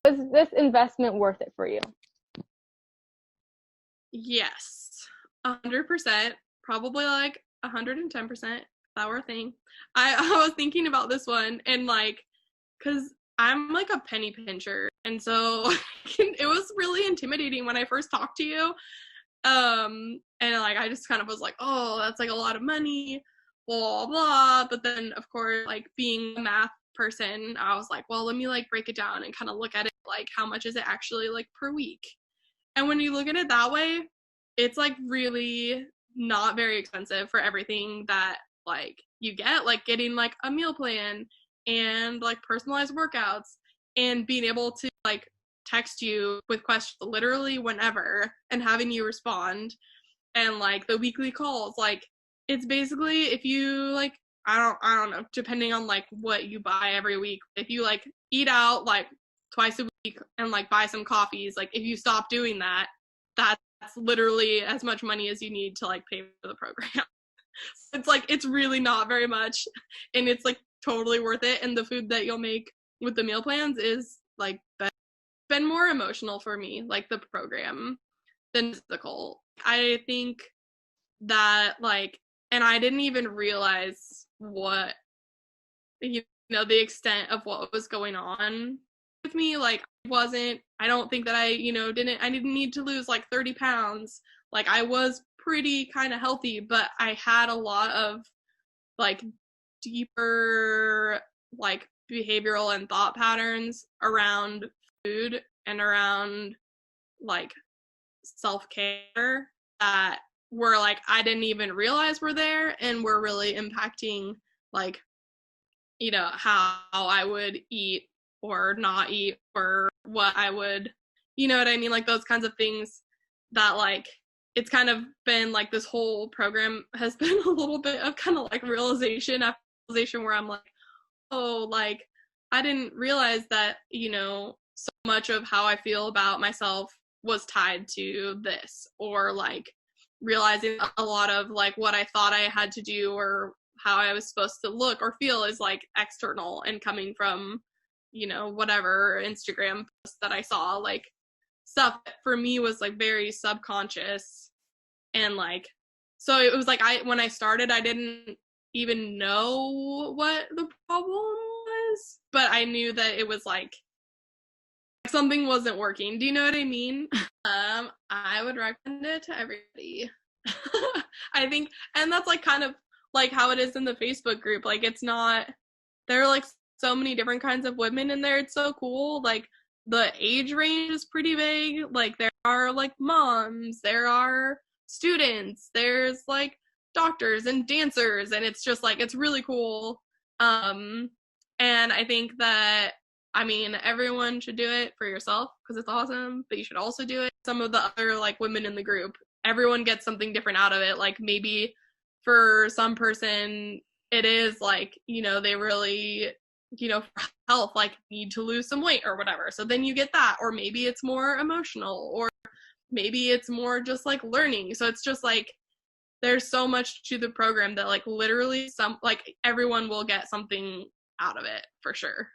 is this investment worth it for you? Yes, 100%, probably like 110%, if that were a thing. I was thinking about this one, and like, because I'm like a penny pincher, and so it was really intimidating when I first talked to you. And like, I just kind of was like, oh, that's like a lot of money, blah, blah. But then, of course, like being a math person, I was like, well, let me like break it down and kind of look at it, like, how much is it actually like per week? And when you look at it that way, it's like really not very expensive for everything that like you get, like getting like a meal plan and like personalized workouts and being able to like text you with questions literally whenever and having you respond, and like the weekly calls. Like, it's basically, if you like, I don't know, depending on like what you buy every week, if you like eat out like twice a week and like buy some coffees, like if you stop doing that, that's literally as much money as you need to like pay for the program. It's like, it's really not very much, and it's like totally worth it. And the food that you'll make with the meal plans is like been more emotional for me, like the program, than physical. I think that like, and I didn't even realize what, you know, the extent of what was going on with me. Like, I don't think that I, you know, I didn't need to lose like 30 pounds. Like, I was pretty kind of healthy, but I had a lot of like deeper like behavioral and thought patterns around food and around like self-care that were like, I didn't even realize were there, and were really impacting like, you know, how I would eat or not eat, or what I would, you know what I mean? Like those kinds of things that like, it's kind of been like, this whole program has been a little bit of kind of like realization after realization, where I'm like, oh, like I didn't realize that, you know, so much of how I feel about myself was tied to this, or like realizing a lot of like what I thought I had to do or how I was supposed to look or feel is like external and coming from, you know, whatever Instagram post that I saw, like stuff that for me was like very subconscious. And like, so it was like, when I started, I didn't even know what the problem was, but I knew that it was like something wasn't working. Do you know what I mean? I would recommend it to everybody. I think, and that's like kind of like how it is in the Facebook group. Like, it's not, there are like so many different kinds of women in there. It's so cool. Like, the age range is pretty big. Like, there are like moms, there are students, there's like doctors and dancers, and it's just like, it's really cool. And I think that, I mean, everyone should do it for yourself because it's awesome, but you should also do it. Some of the other like women in the group, everyone gets something different out of it. Like, maybe for some person it is like, you know, they really, you know, for health, like need to lose some weight or whatever. So then you get that. Or maybe it's more emotional, or maybe it's more just like learning. So it's just like, there's so much to the program that like literally everyone will get something out of it for sure.